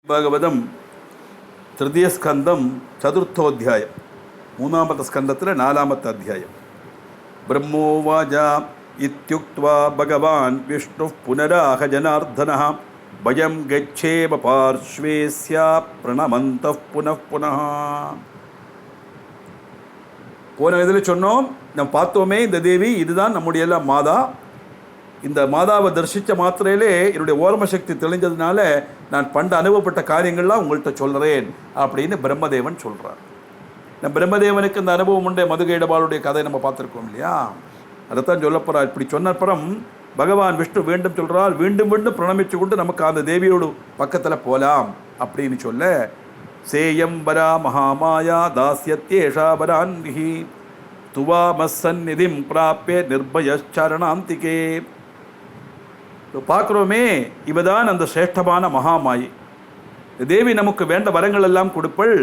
ഭാഗവതം തൃതീയ സ്കന്ധം ചതുർത്ഥോധ്യായം മൂന്നാമത്തെ സ്കന്ധത്തിലെ നാലാമത്തെ അധ്യായം. ബ്രഹ്മോവാച ഇത്യുക്ത്വാ ഭഗവാൻ വിഷ്ണു പുനരാഹ ജനാർദ്ദനഃ ഭയം ഗച്ഛേമ പാർശ്വേ സ്യാ പ്രണമന്തഃ പുനഃ പുനഃ. போன இதில் சொன்னோம், நம்ம பார்த்தோமே, இந்த தேவி இதுதான் நம்முடைய எல்லாம் மாதா. இந்த மாதாவை தரிசித்த மாத்திரையிலே என்னுடைய ஓர்ம சக்தி தெளிஞ்சதுனால நான் பண்டு அனுபவப்பட்ட காரியங்கள்லாம் உங்கள்கிட்ட சொல்கிறேன் அப்படின்னு பிரம்மதேவன் சொல்கிறார். நம்ம பிரம்மதேவனுக்கு இந்த அனுபவம் உண்டு. மதுகைடபாலுடைய கதை நம்ம பார்த்துருக்கோம் இல்லையா? அதைத்தான் சொல்ல போகிறார். இப்படி சொன்னப்புறம் பகவான் விஷ்ணு வேண்டும் சொல்கிறார். மீண்டும் மீண்டும் பிரணமிச்சு கொண்டு நமக்கு அந்த தேவியோடு பக்கத்தில் போகலாம் அப்படின்னு சொல்ல, சேயம் வரா மகாமாயா தாஸ்யத்யேஷா வரான்விஹி துவாமசந்நிதிம் பிராப்ய நிர்பயச்சரணாந்திகே. பார்க்குறோமே, இவதான் அந்த சிரேஷ்டமான மகாமாயி. தேவி நமக்கு வேண்ட வரங்கள் எல்லாம் கொடுப்பள்.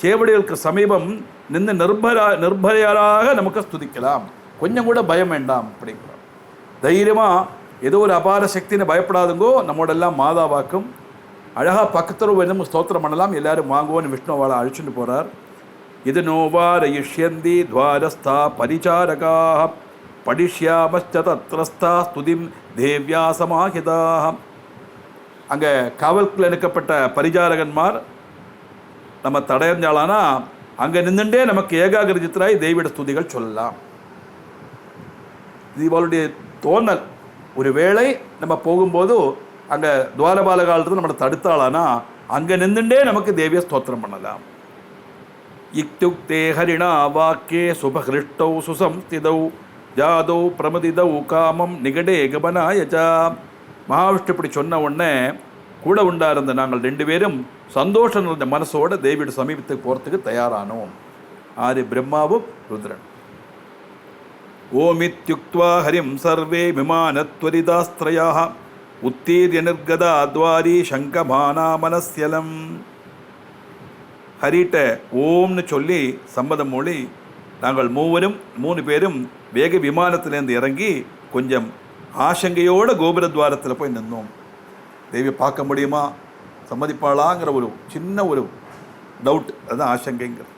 சேவடிகளுக்கு சமீபம் நின்று நிர்பயராக நமக்கு ஸ்துதிக்கலாம். கொஞ்சம் கூட பயம் வேண்டாம் அப்படிங்கிறார். தைரியமாக ஏதோ ஒரு அபார சக்தின்னு பயப்படாதுங்கோ. நம்மோடெல்லாம் மாதாவாக்கும் அழகாக பக்கத்தில் வேணும் ஸ்தோத்திரம் பண்ணலாம். எல்லாரும் வாங்குவோன்னு விஷ்ணுவாளை அழிச்சுட்டு போகிறார். இது நோவாரயிஷ்யந்தி துவாரஸ்தா பரிச்சாரகாக படிஷ்யாமச்ச தத்ரஸ்தா ஸ்துதிம் தேவ்யா சமாஹிதாக. அங்கே காவல்குள்ள நிற்கப்பட்ட பரிச்சாரகன்மார் நம்ம தடையஞ்சாலானா அங்கே நின்றுண்டே நமக்கு ஏகாகிரஜித்தராய் தெய்வீட ஸ்துதிகள் சொல்லலாம். இது இவளுடைய தோணல். ஒரு வேளை நம்ம போகும்போது அங்கே துவாரபாலகாலத்தில் நம்மளை தடுத்தாளானா அங்கே நின்றுண்டே நமக்கு தேவிய ஸ்தோத்திரம் பண்ணலாம். இக்துக்தே ஹரிணா வாக்கியே சுபஹிருஷ்டௌ சுசம்ஸ்திதௌ ஜாதௌ பிரமதிதௌ காமம் நிகடே கமனாயச்சா. மகாவிஷ்ணு இப்படி சொன்ன உடனே கூட உண்டாயிருந்த நாங்கள் ரெண்டு பேரும் சந்தோஷம் இருந்த மனசோட தேவியோட சமீபத்துக்கு போகிறதுக்கு தயாரானோம். ஆறு பிரம்மாவும் ருத்ரன். ஓமித்யுக்த்வா ஹரிம் சர்வே விமானத்வரிதாஸ்திரயாः உத்தீர்ய நிர்கதா துவாரி சங்கமானா மனஸ்யலம். ஹரிட்ட ஓம்னு சொல்லி சம்மதம் மொழி நாங்கள் மூணு பேரும் வேக விமானத்திலேருந்து இறங்கி கொஞ்சம் ஆசங்கையோட கோபுரத்வாரத்தில் போய் நின்றோம். தேவி பார்க்க முடியுமா, சம்மதிப்பாளாங்கிற ஒரு சின்ன ஒரு டவுட், அதுதான் ஆசங்கைங்கிறது.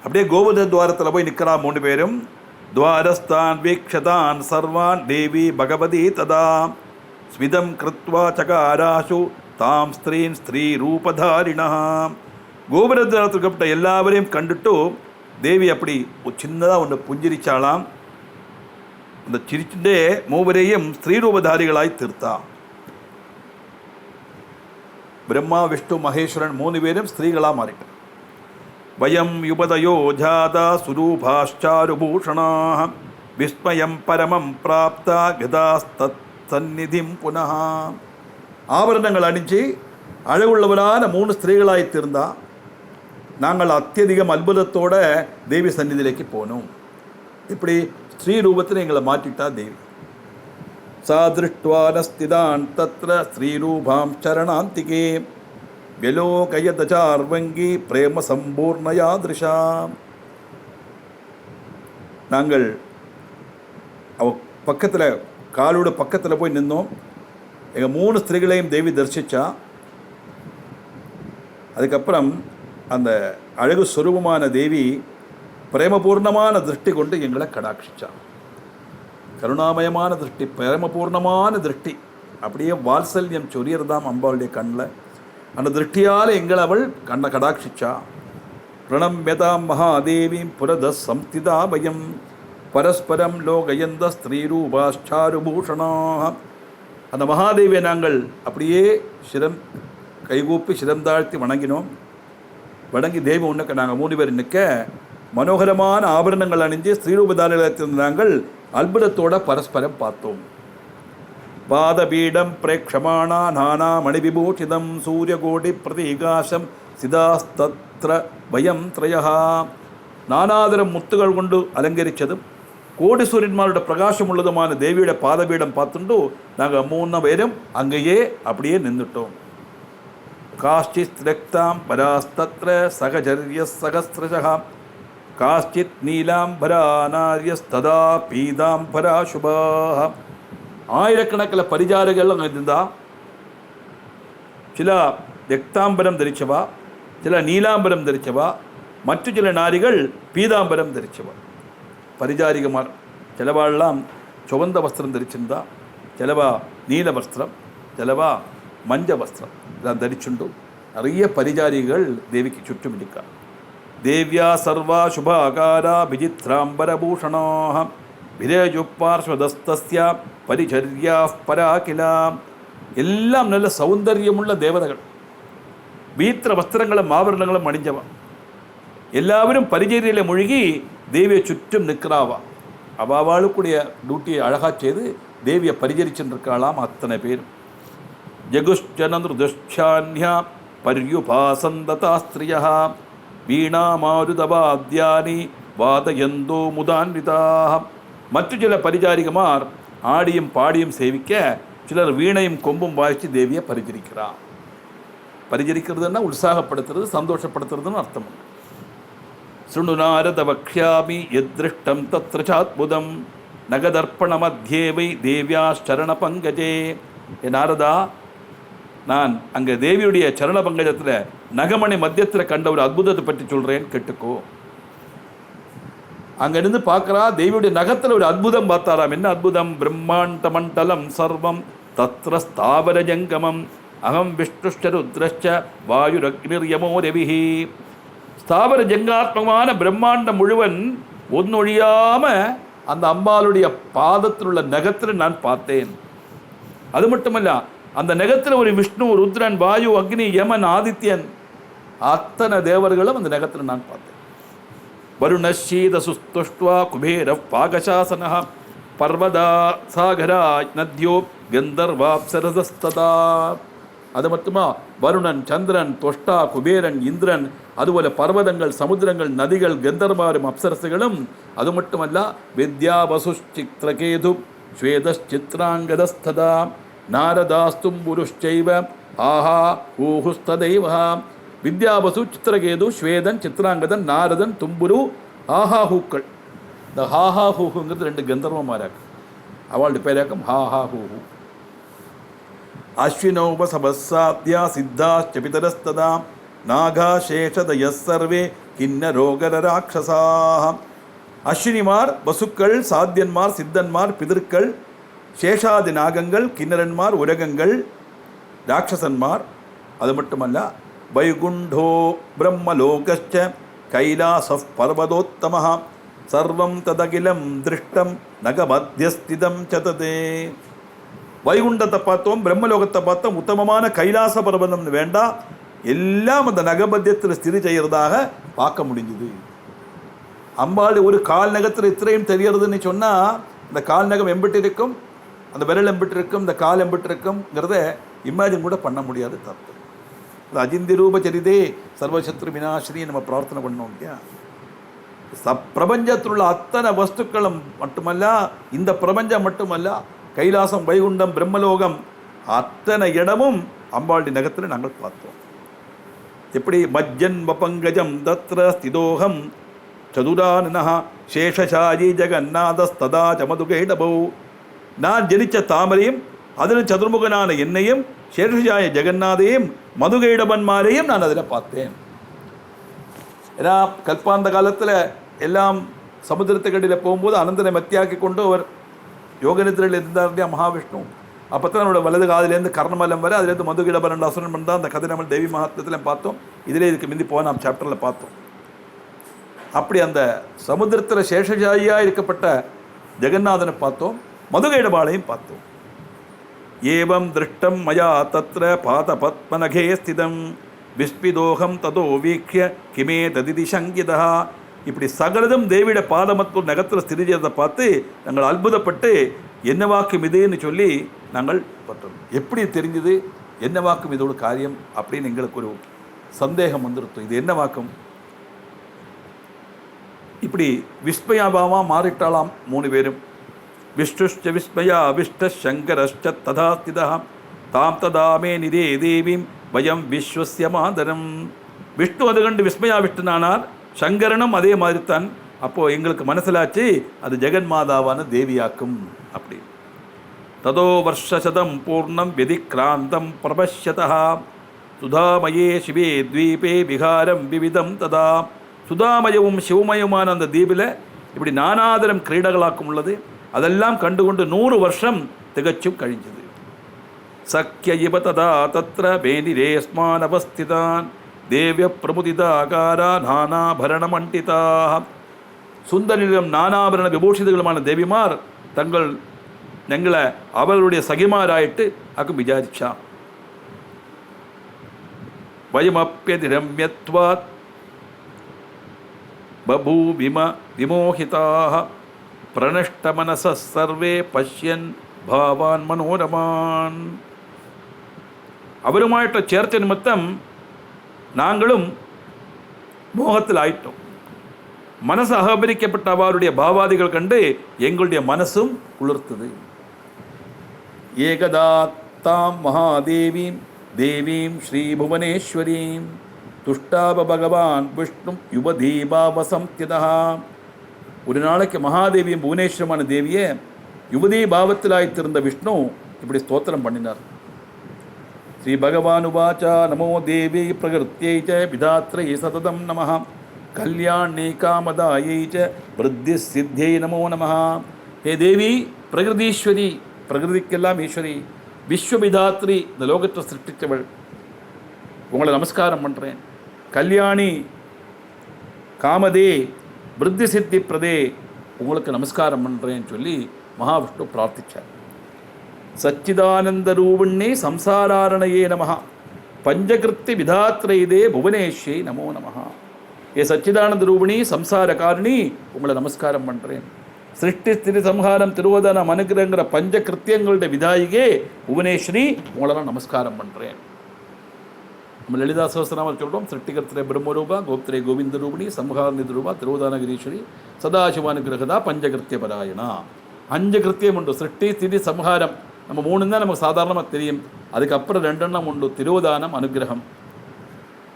அப்படியே கோபுரத்வாரத்தில் போய் நிற்கிறா மூணு பேரும். துவாரஸ்தான் வீக்ஷதான் சர்வான் தேவி பகவதி ததா ஸ்மிதம் கிருத்வா சகாராசு தாம் ஸ்திரீன் ஸ்திரீ ரூபதாரிணா. கோபுரத்வாரத்துக்கப்பட்ட எல்லாவரையும் கண்டுட்டு தேவி அப்படி ஒரு சின்னதாக ஒன்று புஞ்சிரிச்சாலாம். அந்த சிரிச்சுட்டே மூவரையும் ஸ்ரீரூபதாரிகளாய் தீர்த்தா. பிரம்மா விஷ்ணு மகேஸ்வரன் மூணு பேரும் ஸ்திரீகளாக மாறிட்டார். வயம் யுபதயோ ஜாதா சுரூபாச்சாருபூஷணா விஸ்மயம் பரமம் பிராப்தா கதாஸ்தத் சந்நிதிம் புனः. ஆபரணங்கள் அணிஞ்சு அழகுள்ளவரான மூணு ஸ்திரீகளாய் தீர்ந்தா. நாங்கள் அத்தியதிகம் அற்புதத்தோட தேவி சந்நிதியிലേക്ക് போனோம். இப்படி ஸ்ரீ ரூபத்தில் எங்களை மாற்றிட்டா தேவி. சாதிருஷ்டுவானஸ்திதான் தத்ர ஸ்ரீரூபாம் சரணாந்திகே விலோகயதசார்வங்கி பிரேம சம்பூர்ணயா திருஷா. நாங்கள் அவ பக்கத்தில் காலோட பக்கத்தில் போய் நின்றோம். எங்கள் மூணு ஸ்திரீகளையும் தேவி தரிசித்தா. அதுக்கப்புறம் அந்த அழகு சுரூபமான தேவி பிரேமபூர்ணமான திருஷ்டி கொண்டு எங்களை கடாட்சிச்சா. கருணாமயமான திருஷ்டி, பிரேமபூர்ணமான திருஷ்டி. அப்படியே வாத்சல்யம் சொரியறதாம் அம்பாளுடைய கண்ணில். அந்த திருஷ்டியால் எங்களை அவள் கண்ணை கடாட்சிச்சா. பிரணம்யதாம் மகாதேவிம் புரத சம்ஸ்திதா பயம் பரஸ்பரம் லோகயந்த ஸ்திரீரூபாச்சாருபூஷணா. அந்த மகாதேவியை நாங்கள் அப்படியே கைகூப்பி சிரந்தாழ்த்தி வணங்கினோம். வணங்கி தேவி உன்னக்க நாங்கள் மூணு பேர் நிற்க மனோகரமான ஆபரணங்கள் அணிஞ்சு ஸ்ரீரூபதாரிகள் நாங்கள் அற்புதத்தோட பரஸ்பரம் பார்த்தோம். பாதபீடம் பிரேக்ஷமானா நானா மணிவிபூஷிதம் சூரியகோடி பிரதிகாசம் சிதாஸ்தத்ர பயம் திரயா. நானாதரம் முத்துகள் கொண்டு அலங்கரித்ததும் கோடி சூரியன்மாரோட பிரகாசம் உள்ளதுமான தேவியோட பாதபீடம் பார்த்துட்டு நாங்கள் மூணு பேரும் அங்கேயே அப்படியே நின்றுட்டோம். காஷ்சித் ரக்தாம் பராஸ்தத்ர சகஜர்ய சகஸ்ரஜः காஷ்சித் நீலாம்பரா நாரியஸ்ததா பீதாம்பரா சுபாः. ஆயிரக்கணக்கில் பரிஜாரங்கள் அங்கே இருந்தால் சில രക്താംബരം ധരിച്ചവ, ചില നീലാംബരം ധരിച്ചവ, മറ്റു ചില നാരികൾ പീതാംബരം ധരിച്ചവ. പരിചാരികമാർ ചിലവെല്ലാം ചുവந்த വസ്ത്രം ധരിച്ചിരുന്ന, ചിലവ നീലവസ്ത്രം, ചിലവ മഞ്ഞ വസ്ത്രം എല്ലാം ധരിച്ചുണ്ടു. നിറയെ പരിചാരികൾ ദേവിക്ക് ചുറ്റുമിരിക്കുക. ദേവ്യാ സർവാ ശുഭാകാര വിചിത്രാംബരഭൂഷണോ വിരേജുപാർശ്വദസ്തസ്യ പരിചര്യാ പരാകില. എല്ലാം നല്ല സൗന്ദര്യമുള്ള ദേവതകൾ, വീത്ര വസ്ത്രങ്ങളും ആഭരണങ്ങളും അണിഞ്ഞവ. எல்லாவரும் பரிச்சரியில் மூழ்கி தேவியை சுற்றும் நிற்கிறாவா. அவாவாளுக்குடைய டியூட்டியை அழகாக செய்து தேவியை பரிச்சரிச்சுருக்காளாம் அத்தனை பேர். ஜகுஷ்சனதுஷ்சான்யா பர்யுபாசந்ததாஸ்திரியா வீணாமாருதவாத்யானி வாதயந்தோ முதான்விதாக. மற்ற சில பரிச்சாரிகமார் ஆடியும் பாடியும் சேவிக்க, சிலர் வீணையும் கொம்பும் வாய்ச்சி தேவியை பரிச்சரிக்கிறார். பரிச்சரிக்கிறதுன்னா உற்சாகப்படுத்துறது, சந்தோஷப்படுத்துறதுன்னு அர்த்தம். சுணு நாரத வக்ஷ்யாமி யத்ருஷ்டம் தத்ர சாத்புதம் நகதர்ப்பண மத்தியே வை தேவியா சரண பங்கஜே. என் நாரதா, நான் அங்கே தேவியுடைய சரண பங்கஜத்தில் நகமணி மத்தியத்தில் கண்ட ஒரு அற்புதத்தை பற்றி சொல்கிறேன், கேட்டுக்கோ. அங்கிருந்து பார்க்குறா, தேவியுடைய நகத்தில் ஒரு அற்புதம் பார்த்தாராம். என்ன அற்புதம்? பிரம்மாண்ட மண்டலம் சர்வம் தத்ர ஸ்தாவர ஜங்கமம் அகம் விஷ்ணுஷ்ட ருத்ரஷ்ட வாயுரக்னிர்யமோ ரவிஹி. ஸ்தாவர ஜங்காத்மகமான பிரம்மாண்டம் முழுவன் ஒன்னொழியாமல் அந்த அம்பாளுடைய பாதத்தில் உள்ள நகத்தில் நான் பார்த்தேன். அது மட்டுமல்ல, அந்த நகத்தில் ஒரு விஷ்ணு, ருத்ரன், வாயு, அக்னி, யமன், ஆதித்யன், அத்தனை தேவர்களும் அந்த நகத்தில் நான் பார்த்தேன். வருணஷீத சுஸ்துஷ்டுவா குபேர பாகசாசன பர்வதா சாகரா நத்யோ கந்தர்வாப்சரதஸ்ததா. அது மட்டுமா, வருணன், சந்திரன், தொஷ்டா, குபேரன், இந்திரன், அதுபோல பர்வதங்கள், சமுத்திரங்கள், நதிகள், கந்தர்வாரும் அப்சரசுகளும். அது மட்டுமல்ல, வித்யா வசுச்சித்ரகேது ஸ்வேதச்சித்ராங்கதஸ்ததா நாரதாஸ்தும் புருஷ்சைவ ஆஹா ஊஹுஸ்ததைவா. வித்யாவசு, சித்திரகேது, ஸ்வேதன், சித்ராங்கதன், நாரதன், தும்புரு, ஆஹாஹூக்கள். இந்த ஹாஹா ஹூஹுங்கிறது 2 கந்தர்வமாராக்கு. அவளுடைய பேராக்கம் ஹாஹா ஹூஹு. அஸ்வினோபசபஸ்ஸாத்யா சித்தாச்ச பிதரஸ்ததா நாகா சேஷதய சர்வே கிண்ணரோகர ராட்சசாः. அஸ்வினிமார், வசுக்கள், சாத்தியன்மார், சித்தன்மார், பிதர்கள், சேஷாதி நாகங்கள், கிண்ணரன்மார், உரகங்கள், ராட்சசன்மார். அது மட்டுமல்ல, வைகுண்டோ பிரம்மலோகச்ச கைலாச பர்வதோத்தமः சர்வம் ததகிலம் திருஷ்டம் நகமத்தியஸ்திதம் சததே. வைகுண்டத்தை பார்த்தோம், பிரம்மலோகத்தை பார்த்தோம், உத்தமமான கைலாச பர்வதம்னு வேண்டாம், எல்லாம் அந்த நகமத்தியத்தில் ஸ்திதி செய்கிறதாக பார்க்க முடிஞ்சுது. அம்பாள் ஒரு கால் நகத்தில் இத்திரையும் தெரியறதுன்னு சொன்னால், இந்த கால் நகம் எம்பிட்டு இருக்கும், அந்த விரல் எம்பிட்டு இருக்கும், இந்த கால் எம்பிட்டு இருக்கும்ங்கிறத இமேஜின் கூட பண்ண முடியாது. தப்பு. அது அஜிந்தி ரூப சரிதே சர்வசத்ரு வினாசினி நம்ம பிரார்த்தனை பண்ணோம் இல்லையா. பிரபஞ்சத்தில் உள்ள அத்தனை வஸ்துக்களும் மட்டுமல்ல, இந்த பிரபஞ்சம் மட்டுமல்ல, கைலாசம், வைகுண்டம், பிரம்மலோகம், அத்தனை இடமும் அம்பாளுடைய நகத்தில் நாங்கள் பார்த்தோம். எப்படி மஜ்ஜன் வபங்கஜம் தத்ர ஸ்திதோகம் சதுரானன சேஷசாயி ஜெகநாதஸ்ததா சமதுகைடபௌ. நான் ஜனித்த தாமரையும் அதில் சதுர்முகனான என்னையும் சேஷசாய ஜெகநாதையும் மதுகைடபன்மாரையும் நான் அதில் பார்த்தேன். ஏன்னா கல்பாந்த காலத்தில் எல்லாம் சமுத்திரத்துக்கடியில் போகும்போது அனந்தனை மத்தியாக்கி கொண்டு அவர் யோகநிதிரையில் இருந்தார் இல்லையா மகாவிஷ்ணு. அப்போ தான் என்னோட வலது காதிலேருந்து கர்ணமலம் வரை, அதுலேருந்து மதுகிடபன் அசுரன் பண்ணால் அந்த கதை நம்ம தேவி மகாத்மத்தில் பார்த்தோம். இதிலே இதுக்கு முந்தி போக நாம் சாப்டரில் பார்த்தோம். அப்படி அந்த சமுத்திரத்தில் சேஷசாயியாக இருக்கப்பட்ட ஜெகநாதனை பார்த்தோம், மதுகைடபாளையும் பார்த்தோம். ஏவம் திருஷ்டம் மயா தத்ர பாத பத்மநகே ஸ்திதம் விஸ்பிதோகம் ததோ வீக்ய கிமே ததிதி சங்கிதா. இப்படி சகலதும் தேவியோட பாதமத்து நகத்தில் ஸ்திதி செய்ததை பார்த்து நாங்கள் அற்புதப்பட்டு என்ன வாக்கும் இதுன்னு சொல்லி நாங்கள் பற்றோம். எப்படி தெரிஞ்சது என்ன வாக்கும் இதோட காரியம் அப்படின்னு எங்களுக்கு ஒரு சந்தேகம் வந்துருத்தோம். இது என்ன வாக்கும்? இப்படி விஸ்மயாபாவமாக மாறிட்டாலாம் 3 பேரும். விஷ்ணுஷ்ச விஸ்மயா விஷ்ட சங்கரஷ்ச ததாஸ்திதா தாம் ததாமே நிதே தேவீம் வயம் விஸ்வஸ்ய மாதரம். விஷ்ணு அது கண்டு விஸ்மயா விஷ்ணுனானார், சங்கரனும் அதே மாதிரி தான். அப்போது எங்களுக்கு மனசிலாச்சு அது ஜெகன்மாதாவான தேவியாக்கும். அப்படி ததோ வருஷசதம் பூர்ணம் விதிக்ராந்தம் பிரபஷ்யதா சுதாமயே சிவே த்வீபே விகாரம் விவிதம் ததா. சுதாமயமும் சிவமயமான அந்த தீபில் இப்படி நானாதரம் கிரீடகளாக்கும் உள்ளது. அதெல்லாம் கண்டுகொண்டு 100 வருஷம் திகச்சும் கழிஞ்சது. சக்கிய இவ ததா தத்ர மேனிரேஸ்மான் அவஸ்திதான் தேவ்ய பிரமுதிதாகாரா நானாபரணமண்டிதாக. சுந்தரிலும் நானாபரண விபூஷிதங்களுமான தேவிமார் ഞങ്ങളെ അവളുടെ സഖിമാരായിട്ട് അക്കും വിചാരിച്ച. വയമപ്യതിരമ്യത്വാത് ബഭൂവിമ വിമോഹിതാഃ പ്രണഷ്ടമനസഃ സർവേ പശ്യൻ ഭാവാൻ മനോരമാൻ. അവരുമായിട്ട് ചേർച്ച നിമിത്തം നാങ്ങളും മോഹത്തിലായിട്ടും മനസ്സ് അഹപരിക്കപ്പെട്ട അവരുടെ ഭാവാദികൾ കണ്ട് എങ്ങളുടെ മനസ്സും കുളിർത്തത്. ഏകദാത്താം മഹാദേവീം ദേവീം ശ്രീഭുവനേശ്വരീം തുഷ്ടാപ ഭഗവാൻ വിഷ്ണു യുവതീഭാവസംത്യതഃ. ഒരു നാളേക്ക് മഹാദേവിയും ഭുവനേശ്വരமான தேவியை யுவதீ பாவத்திலாய்த்திருந்த விஷ்ணு இப்படி ஸ்தோத்திரம் பண்ணினார். ஸ்ரீ பகவான் உவாச்ச நமோ தேவி பிரகிருத்யை ச விதாத்ரை சததம் நமः கல்யாணி காமதாயை ச விருத்தி சித்தியை நமோ நமः. ஹே தேவி பிரகிருதீஸ்வரி, பிரகிருதிக்கெல்லாம் ஈஸ்வரி, விஸ்வவிதாத்ரி, இந்த லோகத்தை சிருஷ்டித்தவள், உங்களை நமஸ்காரம் பண்ணுறேன். கல்யாணி காமதே விருத்தி சித்தி பிரதே, உங்களுக்கு நமஸ்காரம் பண்ணுறேன்னு சொல்லி மகாவிஷ்ணு பிரார்த்திச்சார். சச்சிதானந்த ரூபிண்ணே சம்சாராரணையே நமஹ பஞ்சகிருத்தி விதாத்ரைதே புவனேஸ்வரி நமோ நமஹ. ஏ சச்சிதானந்த ரூபிணி சம்சார காரணி, உங்களை நமஸ்காரம் பண்ணுறேன். சிருஷ்டி ஸ்திதி சம்ஹாரம் திருவதானம் அனுகிரகங்கிற பஞ்ச கிருத்தியங்களுடைய விதாயிகே புவனேஸ்வரி, உங்களை நான் நமஸ்காரம் பண்ணுறேன். நம்ம லலிதா சகஸ்ரநாமம் சொல்கிறோம். சிருஷ்டிகர்த்திரே பிரம்மரூபா கோப்திரே கோவிந்த ரூபிணி சம்ஹாரநிதி ரூபா திருவதானகிரீஸ்வரி சதாசிவானுகிரகதா பஞ்சகிருத்திய பராயணா. 5 கிருத்தியம் உண்டு. சிருஷ்டி ஸ்திதி சம்ஹாரம் நம்ம 3 தான் நமக்கு சாதாரணமாக தெரியும். அதுக்கப்புறம் 2 எண்ணம் உண்டு. திருவதானம் அனுகிரகம்.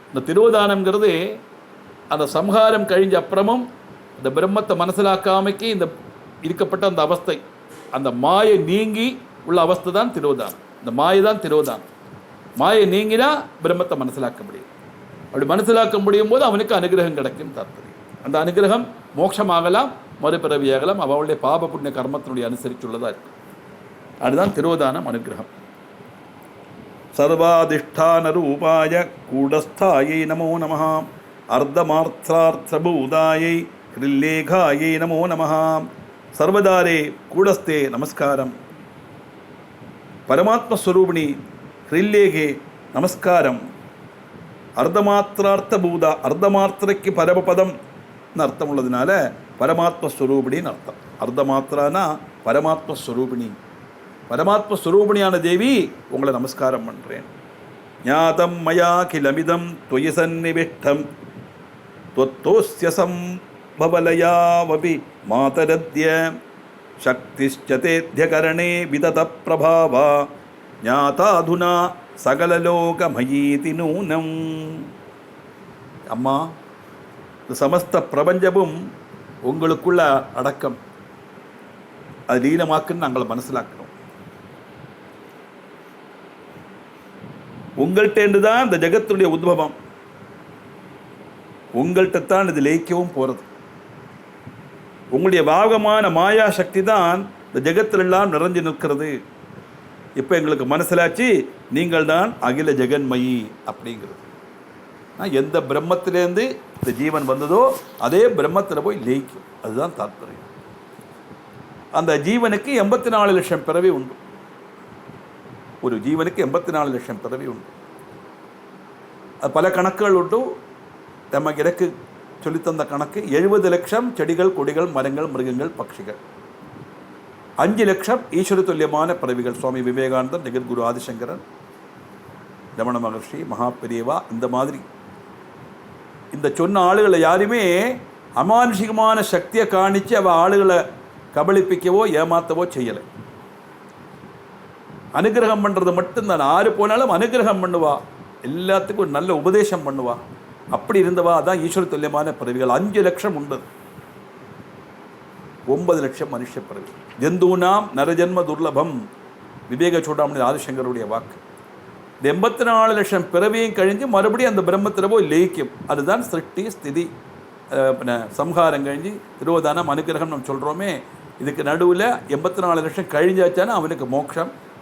இந்த திருவதானம்ங்கிறது அந்த சம்ஹாரம் கழிஞ்ச அப்புறமும் இந்த பிரம்மத்தை மனசிலாக்காமைக்கு இந்த இருக்கப்பட்ட அந்த அவஸ்தை, அந்த மாயை நீங்கி உள்ள அவஸ்தை தான் திருவதானம். இந்த மாயை தான் திருவதானம். மாயை நீங்கினா பிரம்மத்தை மனசிலாக்க முடியும். அப்படி மனசிலாக்க முடியும் போது அவனுக்கு அனுகிரகம் கிடைக்கும் தாற்பயம். அந்த அனுகிரகம் மோட்சமாகலாம், மறுபிறவியாகலாம், அவளுடைய பாப புண்ணிய கர்மத்தினுடைய அனுசரிச்சுள்ளதாக இருக்கும். அதுதான் திருவதானம் அனுகிரகம். சர்வாதிஷ்டான ரூபாய கூடஸ்தாயை நமோ நமஹ அர்த்தமார்த்தார்த்தபூதாயை ஹிருல்லேகாயை நமோ நமஹ. சர்வதாரே கூடஸ்தே நமஸ்காரம். பரமாத்மஸ்வரூபிணி ஹிருல்லேகே நமஸ்காரம். அர்த்தமாத்திரார்த்தபூதா, அர்த்தமாத்திரைக்கு பரமபதம் அர்த்தம் உள்ளதுனால பரமாத்மஸ்வரூபிணின்னு அர்த்தம். அர்த்தமாத்திரானா பரமாத்மஸ்வரூபிணி, பரமாத்மஸ்வரூபிணியான தேவி, உங்களை நமஸ்காரம் பண்ணுறேன். ஞாதம் மயா கிலமிதம் தொயி சந்நிவிஷ்டம் त्वत्तोस्य संभवलयावपि मातरद्य शक्तिश्चतेध्यकरणे विदत प्रभावा ज्ञाताधुना சகலலோகமயீதி நூனம். அம்மா, இந்த சமஸ்த பிரபஞ்சமும் உங்களுக்குள்ள அடக்கம், அது லீனமாக்குன்னு நாங்கள் மனசிலாக்கணும். உங்கள்கிட்டேருந்து தான் இந்த ஜகத்துடைய உத்பவம், உங்கள்கிட்ட தான் இது லயிக்கவும் போகிறது. உங்களுடைய பாகமான மாயா சக்தி தான் இந்த ஜெகத்திலெல்லாம் நிறைஞ்சு நிற்கிறது. இப்போ எங்களுக்கு மனசிலாச்சு, நீங்கள் தான் அகில ஜெகன்மயி அப்படிங்கிறது. எந்த பிரம்மத்திலேருந்து இந்த ஜீவன் வந்ததோ அதே பிரம்மத்தில் போய் லயிக்கும், அதுதான் தாத்பரியம். அந்த ஜீவனுக்கு 84 லட்சம் பிறவி உண்டு. ஒரு ஜீவனுக்கு 84 லட்சம் பிறவி உண்டு. அது பல கணக்குகள் உண்டு. நமக்கு எனக்கு சொல்லித்தந்த கணக்கு 70 லட்சம் செடிகள், கொடிகள், மரங்கள், மிருகங்கள், பட்சிகள். 5 லட்சம் ஈஸ்வர துல்லியமான பிறவிகள். சுவாமி விவேகானந்தர், ஜெகத்குரு ஆதிசங்கரன், ரமண மகர்ஷி, மகாபெரியவா, இந்த மாதிரி இந்த சொன்ன ஆளுகளை யாருமே அமானுஷிகமான சக்தியை காணித்து அவள் ஆளுகளை கபளிப்பிக்கவோ ஏமாற்றவோ செய்யலை. அனுகிரகம் பண்ணுறது மட்டும்தான். ஆறு போனாலும் அனுகிரகம் பண்ணுவா, எல்லாத்துக்கும் ஒரு நல்ல உபதேசம் பண்ணுவா. அப்படி இருந்தவா அதான் ஈஸ்வர துல்லியமான பிறவிகள். 5 லட்சம் உண்டு. 9 லட்சம் மனுஷ பிறவி. ஜந்தூனாம் நரஜன்ம துர்லபம், விவேக சூடாமணி ஆதிசங்கருடைய வாக்கு. இந்த 84,00,000 பிறவியும் கழிஞ்சு மறுபடியும் அந்த பிரம்மத்தில் போய் லயிக்கும். அதுதான் சிருஷ்டி ஸ்திதி சம்ஹாரம் கழிஞ்சு திரோதானம் அனுகிரகம் நம்ம சொல்கிறோமே. இதுக்கு நடுவில் 84,00,000 கழிஞ்சாச்சானா அவனுக்கு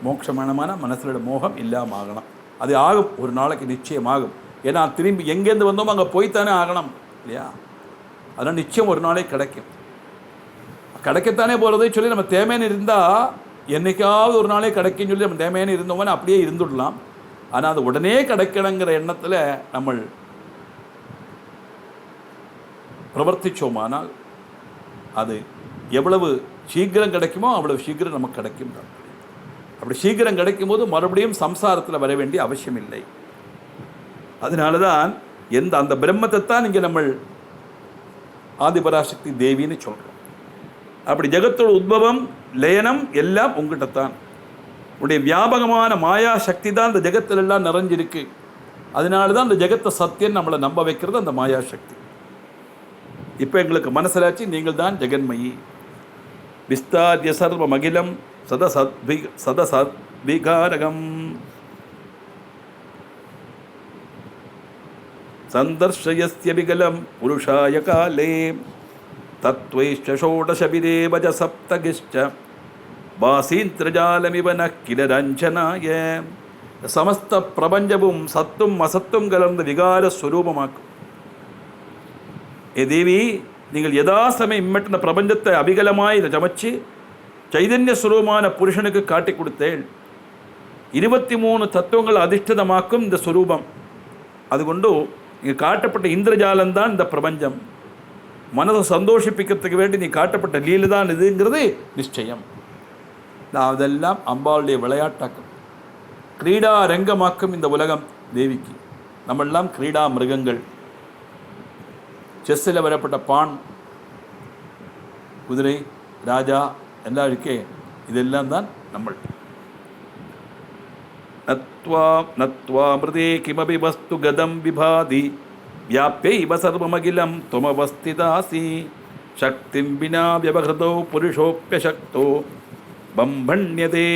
மோட்சமானமான மனசிலோட மோகம் இல்லாமல் ஆகணும். அது ஆகும், ஒரு நாளைக்கு நிச்சயமாகும். ஏன்னா திரும்பி எங்கேருந்து வந்தோமோ அங்கே போய்த்தானே ஆகணும் இல்லையா? அதனால் நிச்சயம் ஒரு நாளைக்கு கிடைக்கத்தானே போகிறதே சொல்லி நம்ம தேமைன்னு இருந்தால் என்றைக்காவது ஒரு நாளே கிடைக்குன்னு சொல்லி நம்ம தேமையான இருந்தோம்னா அப்படியே இருந்துடலாம். ஆனால் அது உடனே கிடைக்கணுங்கிற எண்ணத்தில் நம்ம பிரவர்த்திச்சோமானால் அது எவ்வளவு சீக்கிரம் கிடைக்குமோ அவ்வளவு சீக்கிரம் நமக்கு கிடைக்கும். அப்படி சீக்கிரம் கிடைக்கும் போது மறுபடியும் சம்சாரத்தில் வர வேண்டிய அவசியம் இல்லை. அதனால தான் அந்த பிரம்மத்தை தான் இங்கே நம்ம ஆதிபராசக்தி தேவின்னு சொல்கிறோம். அப்படி ஜெகத்தோட உத்பவம் லயனம் எல்லாம் உங்கள்கிட்ட தான். உடைய வியாபகமான மாயா சக்தி தான் இந்த ஜெகத்தில் எல்லாம் நிறைஞ்சிருக்கு. அதனால தான் இந்த ஜெகத்தை சத்தியம் நம்மளை நம்ப வைக்கிறது அந்த மாயா சக்தி. இப்போ எங்களுக்கு மனசிலாச்சு, நீங்கள் தான் ஜெகன்மயி. விஸ்தாரிய சர்வ மகிலம் சதசத்விகாரகம் சந்தர்ஷயஸ்ய விகலம் புருஷாய காலே தத்வைஷ்ட ஷோடசபிதேவஜ சப்தகிஷ்ட வாசீந்திரஜாலமிவ நக்கில ரஞ்சனாய. சமஸ்த பிரபஞ்சமும் சத்தும் அசத்தும் கலந்த விகார ஸ்வரூபமாக்கும். தேவி, நீங்கள் யதாசமயம் இம்மட்ட பிரபஞ்சத்தை அபிகலமாய் சமைச்சு சைதன்ய ஸ்வரூபமான புருஷனுக்கு காட்டி கொடுத்தேள். 23 தத்துவங்கள் அதிஷ்டிதமாக்கும் இந்த ஸ்வரூபம். அதுகொண்டு இங்கே காட்டப்பட்ட இந்திரஜாலம்தான் இந்த பிரபஞ்சம். மனதை சந்தோஷிப்பிக்கிறதுக்கு வேண்டி நீ காட்டப்பட்ட லீலை தான் இதுங்கிறது நிச்சயம். அதெல்லாம் அம்பாளுடைய விளையாட்டாக்கும், கிரீடா ரங்கமாக்கும் இந்த உலகம் தேவிக்கு. நம்மெல்லாம் கிரீடா மிருகங்கள். செஸ்ஸில் வரப்பட்ட பான், குதிரை, ராஜா எல்லாம் இருக்கே, இதெல்லாம் தான் நம்ம. நத்வா மிருதே கிமபி வஸ்து கதம் விபாதி வியாப்யைவ சர்வமகிலம் துவமவஸ்திதாசி சக்திம் வினா வியவஹ்ருதோ புருஷோப்யசக்தோ பம்பண்யதே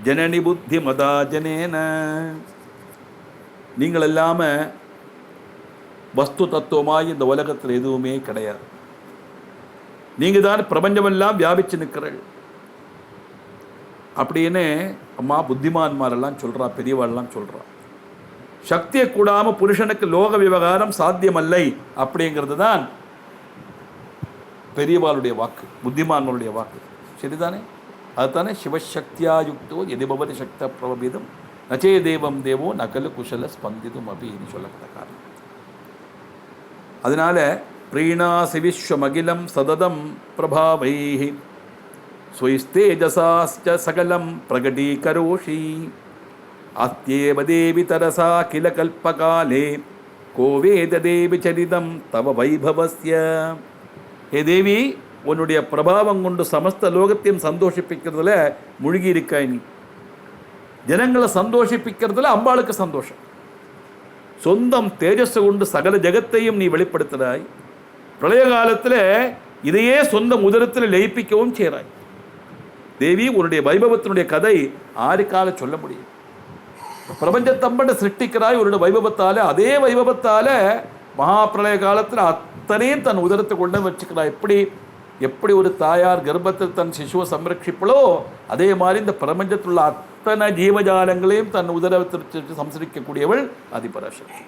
ஜனனி புத்தி மதா ஜனேன. நீங்கள் இல்லாமல் வஸ்து தத்துவமாய் இந்த உலகத்தில் எதுவுமே கிடையாது. நீங்கள் தான் பிரபஞ்சமெல்லாம் வியாபிச்சு நிற்கிறீர்கள் அப்படின்னு அம்மா புத்திமான்மாரெல்லாம் சொல்கிறா, பெரியவாள்லாம் சொல்கிறா. சக்தியை கூடாமல் புருஷனுக்கு லோக விவகாரம் சாத்தியமல்லை அப்படிங்கிறது தான் பெரியவாளுடைய வாக்கு, புத்திமான்களுடைய வாக்கு. சரிதானே? அதுதானே சிவசக்தியாயுக்தோ எதிபவதி சக்த பிரபீதம் நச்சே தேவம் தேவோ நகலு குஷல ஸ்பந்திதும் அப்படின்னு சொல்லப்பட்ட காரணம். அதனால பிரீணாசி விஸ்வமகிலம் சததம் பிரபாவைஹி ஸ்வைஸ்தேஜசாஸ்ச சகலம் பிரகடீகரோஷி அத்யேவ தேவி தரசா கில கல்பகாலே கோவேத தேவி சரிதம் தவ வைபவஸ்ய. ஹே தேவி, உன்னுடைய பிரபாவம் கொண்டு சமஸ்த லோகத்தையும் சந்தோஷிப்பிக்கிறதுல முழுகி இருக்காய். நீ ஜனங்களை சந்தோஷிப்பிக்கிறதுல அம்பாளுக்கு சந்தோஷம். சொந்தம் தேஜஸ் கொண்டு சகல ஜெகத்தையும் நீ வெளிப்படுத்துகிறாய். பிரளய காலத்தில் இதையே சொந்த உதரத்தில் லயிப்பிக்கவும் செய்கிறாய். தேவி, உன்னுடைய வைபவத்தினுடைய கதை ஆருக்கால சொல்ல முடியும்? பிரபஞ்சத்தம்பட சிருஷ்டிக்கிறாய் உன்னுடைய வைபவத்தால். அதே வைபவத்தால் மகாபிரளய காலத்தில் அத்தனையும் தன் உதரத்தை கொண்டு வச்சுக்கிறாய். எப்படி ஒரு தாயார் கர்ப்பத்தில் தன் சிசுவை சம்ரட்சிப்பளோ அதே மாதிரி இந்த பிரபஞ்சத்தில் உள்ள அத்தனை ஜீவஜாலங்களையும் தன் உதரத்திற்கு சம்சரிக்கக்கூடியவள் ஆதிபராசக்தி.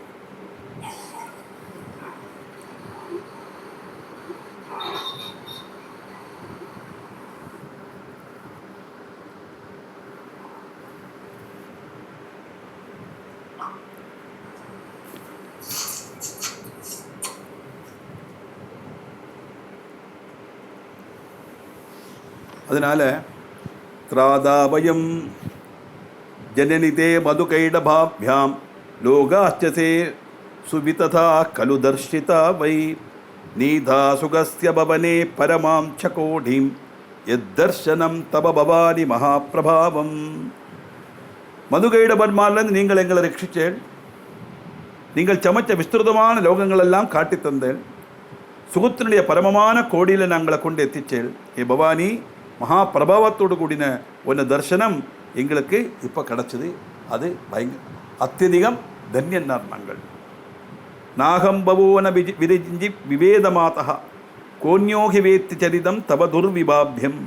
அதனால் திராதாவயம் ஜனனிதே மதுகைடபாபியாம் லோகாச்சசே சுவிததா கலு தர்ஷிதா வை நீதா சுகஸ்ய பவனே பரமாம் சகோடிம் எத்தர்ஷனம் தப பவானி மகாபிரபாவம். மதுகைடபர்மாலேருந்து நீங்கள் எங்களை ரட்சிச்சேன். நீங்கள் சமைச்ச விஸ்திருதமான லோகங்களெல்லாம் காட்டி தந்தேன். சுகத்தினுடைய பரமமான கோடியில் நாங்களை கொண்டு எத்திச்சேன். ஏ பவானி, மகாபிரபாவத்தோடு கூடின ஒன்று தர்சனம் எங்களுக்கு இப்போ கிடச்சிது. அது அத்தியதிகம் தன்யன்னார் நாங்கள். நாகம்பவோன விரிஞ்சி விவேதமாதா கோன்யோகி வேத்தி சரிதம் தவ துர்விபாபியம்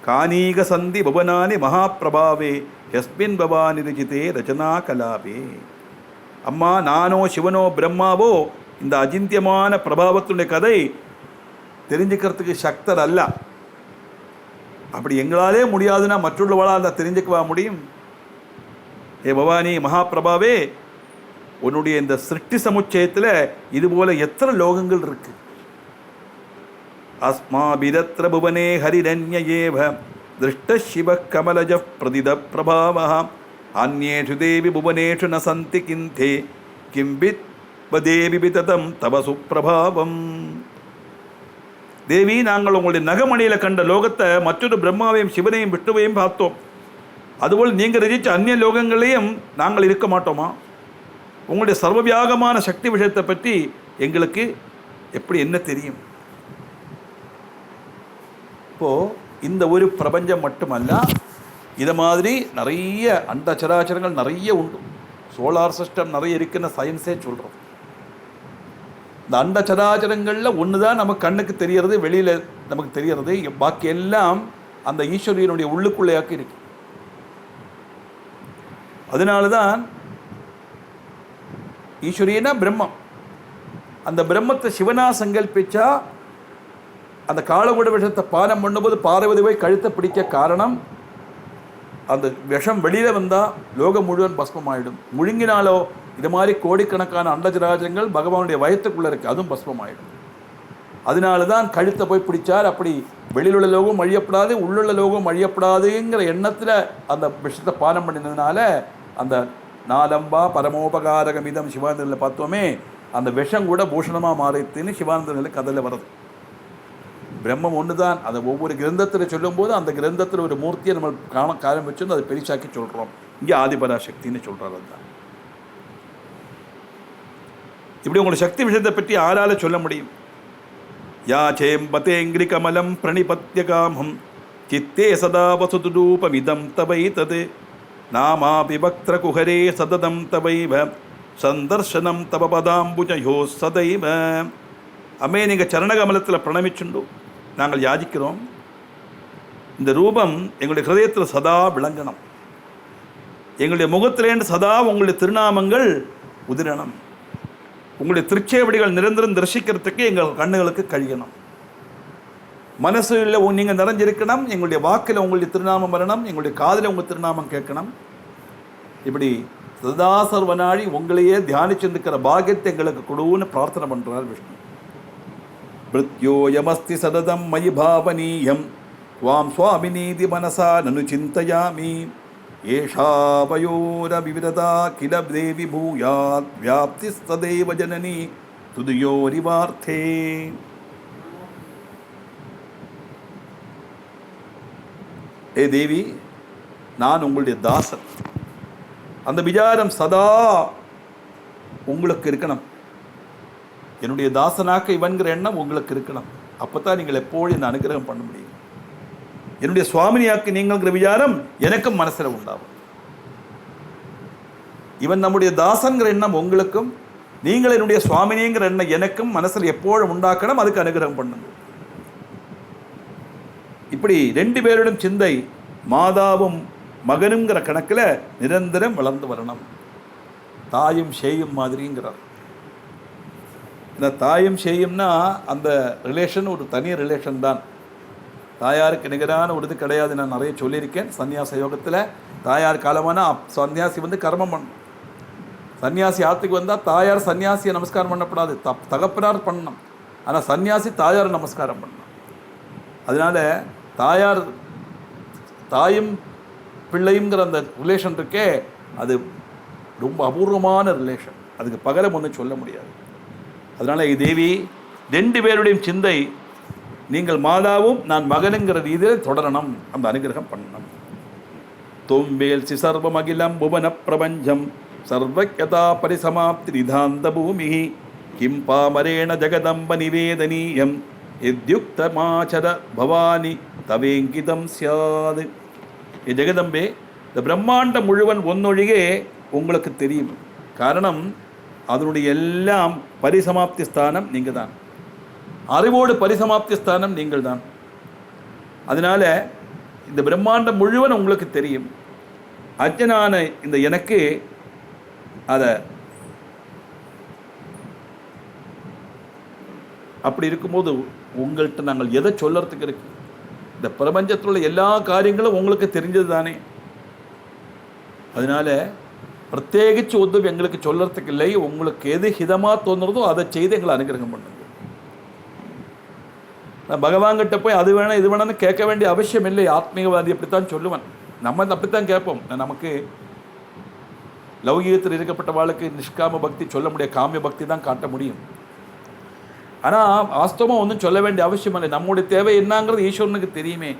கானீக சந்தி பவனானி மகாபிரபாவே யஸ்மின் பவானி ரிஜிதே ரச்சனா கலாபே. அம்மா, நானோ சிவனோ பிரம்மாவோ இந்த அஜிந்தியமான பிரபாவத்துடைய கதை தெரிஞ்சுக்கிறதுக்கு சக்தர் அல்ல. அப்படி எங்களாலே முடியாதுன்னா மற்றவர்களால் அதை தெரிஞ்சுக்கவா முடியும்? ஏ பவானி மகாபிரபாவே, உன்னுடைய இந்த சிருஷ்டி சமுச்சயத்தில் இதுபோல எத்தனை லோகங்கள் இருக்கு. அஸ்மாபிரத்ர புவனே ஹரிரண்யேவ திருஷ்ட சிவ கமலஜ பிரதித பிரபாவ அந்நேஷு தேவி புவனேஷு ந சந்தி கிந்தே கிம்பித் வதேவி விததம் தவ சுப்பிரபாவம். தேவி, நாங்கள் உங்களுடைய நகமணியில் கண்ட லோகத்தை மற்றொரு பிரம்மாவையும் சிவனையும் விஷ்ணுவையும் பார்த்தோம். அதுபோல் நீங்கள் ரசித்த அந்நிய லோகங்களையும் நாங்கள் இருக்க மாட்டோமா? உங்களுடைய சர்வவியாகமான சக்தி விஷயத்தை பற்றி எங்களுக்கு எப்படி என்ன தெரியும்? இப்போது இந்த ஒரு பிரபஞ்சம் மட்டுமல்ல, இதை மாதிரி நிறைய அண்டச்சராச்சரங்கள் நிறைய உண்டு. சோலார் சிஸ்டம் நிறைய இருக்குன்னு சயின்ஸே சொல்கிறோம். இந்த அண்டச்சராச்சரங்களில் ஒன்று தான் நமக்கு கண்ணுக்கு தெரியறது, வெளியில் நமக்கு தெரியறது. பாக்கி எல்லாம் அந்த ஈஸ்வரியனுடைய உள்ளுக்குள்ளையாக்கி இருக்கு. அதனால தான் ஈஸ்வரியனா பிரம்மம். அந்த பிரம்மத்தை சிவனா சங்கல்பிச்சா அந்த காலகுட விஷத்தை பானம் பண்ணும்போது பார்வதி போய் கழுத்தை பிடிக்க காரணம், அந்த விஷம் வெளியில் வந்தால் லோகம் முழுவன் பஸ்மமாயிடும். முழுங்கினாலோ இது மாதிரி கோடிக்கணக்கான அண்டஜராஜங்கள் பகவானுடைய வயத்துக்குள்ளே இருக்குது, அதுவும் பஸ்மமாயிடும். அதனால தான் கழுத்தை போய் பிடிச்சார். அப்படி வெளியில் உள்ள லோகம் அழியப்படாது, உள்ளுள்ள லோகம் அழியப்படாதுங்கிற எண்ணத்தில் அந்த விஷத்தை பானம் பண்ணினதுனால அந்த நாலம்பா பரமோபகாரகமிதம் சிவானந்தனில் பார்த்தோமே, அந்த விஷம் கூட பூஷணமாக மாறித்துன்னு சிவானந்தனில் கதையில் வருது. பிரம்மம் ஒன்று தான். அதை ஒவ்வொரு கிரந்தத்தில் சொல்லும்போது அந்த கிரந்தத்தில் ஒரு மூர்த்தியை நம்ம காலம் வச்சு அதை பெரிசாக்கி சொல்கிறோம். இங்கே ஆதிபராசக்தின்னு சொல்கிறார். அதுதான். இப்படி உங்களை சக்தி விஷயத்தை பற்றி யாரால சொல்ல முடியும்? யா சேம்பதேங்கிரி கமலம் பிரணிபத்ய காமம் சித்தே சதா வசுதுரூபமிதம் தவை தது நாமாபி பக்திர குஹரே சததம் தவைவ சந்தர்சனம் தவ பதாம்புஜயோ சதைவ. அம்மே, நீங்கள் சரணகமலத்தில் பிரணமிச்சுண்டு நாங்கள் யாசிக்கிறோம். இந்த ரூபம் எங்களுடைய ஹிருதயத்தில் சதா விளங்கணும். எங்களுடைய முகத்திலேருந்து சதா உங்களுடைய திருநாமங்கள் உதிரணம். உங்களுடைய திருச்சேவடிகள் நிரந்தரம் தரிசிக்கிறதுக்கு எங்கள் கண்ணுகளுக்கு கழியணும். மனசில் நீங்கள் நிறைஞ்சிருக்கணும். எங்களுடைய வாக்கில் உங்களுடைய திருநாமம் வரணும். எங்களுடைய காதில் உங்கள் திருநாமம் கேட்கணும். இப்படி சதா சர்வநாழி உங்களையே தியானிச்சிருக்கிற பாக்கியத்தை எங்களுக்கு கொடுன்னு பிரார்த்தனை பண்ணுறார் விஷ்ணு. மிருத்யோயமஸ்தி சததம் மயி பாவனீயம் வாம் சுவாமினீதி மனசா நனு சிந்தயாமி ஏஷாபயோர விவிததா கில தேவி பூயாத் வியாப்தி சதைவ ஜனனி துதியோரிவார்த்தே. ஏ தேவி, நான் உங்களுடைய தாசன். அந்த விசாரம் சதா உங்களுக்கு இருக்கணும். என்னுடைய தாசனாக்க இவன்கிற எண்ணம் உங்களுக்கு இருக்கணும். அப்போ தான் நீங்கள் எப்போது என்ன அனுகிரகம் பண்ண முடியும். என்னுடைய சுவாமினியாக்கு நீங்கள்ங்கிற விசாரம் எனக்கும் மனசில் உண்டாகும். இவன் நம்முடைய தாசன்கிற எண்ணம் உங்களுக்கும், நீங்கள் என்னுடைய சுவாமினிங்கிற எண்ணம் எனக்கும் மனசில் எப்போதும் உண்டாக்கணும். அதுக்கு அனுகிரகம் பண்ணுங்க. இப்படி ரெண்டு பேரிடம் சிந்தை மாதாவும் மகனுங்கிற கணக்கில் நிரந்தரம் வளர்ந்து வரணும். தாயும் சேயும் மாதிரிங்கிறார். இந்த தாயும் சேயும்னா அந்த ரிலேஷன் ஒரு தனி ரிலேஷன் தான். தாயாருக்கு நிகரான ஒரு இது கிடையாது. நான் நிறைய சொல்லியிருக்கேன். சன்னியாச யோகத்தில் தாயார் காலமானால் சன்னியாசி வந்து கர்மம் பண்ணணும். சன்னியாசி ஆற்றுக்கு வந்தால் தாயார் சன்னியாசியை நமஸ்காரம் பண்ணப்படாது, தகப்பனார் பண்ணணும். ஆனால் சன்னியாசி தாயார் நமஸ்காரம் பண்ணணும். அதனால் தாயும் பிள்ளைங்கிற அந்த ரிலேஷன் இருக்கே, அது ரொம்ப அபூர்வமான ரிலேஷன். அதுக்கு பகரம் ஒன்றும் சொல்ல முடியாது. அதனால் தேவி, ரெண்டு பேருடைய சிந்தை நீங்கள் மாதாவும் நான் மகனுங்கிற ரீதியில் தொடரணும். அந்த அனுகிரகம் பண்ணணும். தோம்பேல் சி சர்வமகிலம் புவன பிரபஞ்சம் சர்வக்யதா பரிசமாப்தி நிதாந்த பூமி கிம் பாமரேண ஜகதம்ப நிவேதனீயம் எத்யுக்தமாச்சர பவானி தவேங்கிதம் சியாது. ஜெகதம்பே, இந்த பிரம்மாண்டம் முழுவன் ஒன்னொழிகே உங்களுக்கு தெரியும். காரணம், அதனுடைய எல்லாம் பரிசமாப்தி ஸ்தானம் நீங்கள் தான். அறிவோடு பரிசமாப்தி ஸ்தானம் நீங்கள் தான். அதனால் இந்த பிரம்மாண்டம் முழுவதும் உங்களுக்கு தெரியும். அஜ்ஞனான இந்த எனக்கு அதை அப்படி இருக்கும்போது உங்கள்கிட்ட நாங்கள் எதை சொல்லறதுக்கு இருக்கு? இந்த பிரபஞ்சத்தில் உள்ள எல்லா காரியங்களும் உங்களுக்கு தெரிஞ்சது தானே. அதனால பிரத்யேகிச்சு ஒன்றும் எங்களுக்கு சொல்லறதுக்கு இல்லை. உங்களுக்கு எது ஹிதமாக தோணுறதோ அதை செய்து எங்களை அனுகிரகம் பண்ணுங்க. நான் பகவான்கிட்ட போய் அது வேணாம் இது வேணாம்னு கேட்க வேண்டிய அவசியம் இல்லை. ஆத்மீகவாதி அப்படித்தான் சொல்லுவேன். நம்ம அப்படித்தான் கேட்போம். நமக்கு லௌகீகத்தில் இருக்கப்பட்ட வாழ்க்கை நிஷ்காம பக்தி சொல்ல முடியாது, காமிய பக்தி தான் காட்ட முடியும். ஆனால் வாஸ்தவமாக ஒன்றும் சொல்ல வேண்டிய அவசியம் இல்லை. நம்முடைய தேவை என்னங்கிறது ஈஸ்வரனுக்கு தெரியுமே.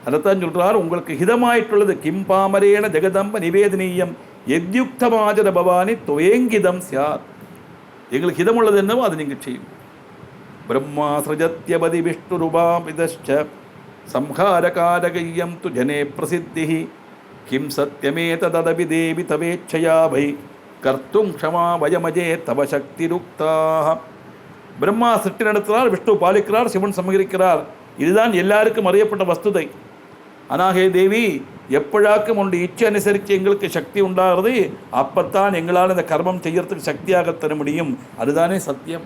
அதைத்தான் சொல்கிறார், உங்களுக்கு ஹிதமாയിട്ടുള്ളത് கிம் பாமரேன ஜெகதம்ப நிவேதனீயம் எத்யுக்தமாஜர பவானி துவேங்கிதம் சியாத். எங்களுக்கு ஹிதமுள்ளது என்னவோ அது நீங்கள் செய்யும். பிரம்மா சிருஜத்யபதி விஷ்ணுருபாமிதச்ச சம்ஹாரகாரகையம் து ஜனே பிரசித்தி கிம் சத்யமேததபி தேவி தவேச்சயா வை கர்த்தும் க்ஷமா வயமஜே தவ சக்திருக்தாக. பிரம்மா சிருஷ்டி நடத்துகிறார், விஷ்ணு பாலிக்கிறார், சிவன் சமகரிக்கிறார். இதுதான் எல்லாருக்கும் அறியப்பட்ட வஸ்துதை. அனாகே தேவி, எப்பழாக்கும் உன்னுடைய இச்சை அனுசரித்து எங்களுக்கு சக்தி உண்டாகிறது, அப்பத்தான் எங்களால் இந்த கர்மம் செய்யறதுக்கு சக்தியாக தர முடியும். அதுதானே சத்தியம்.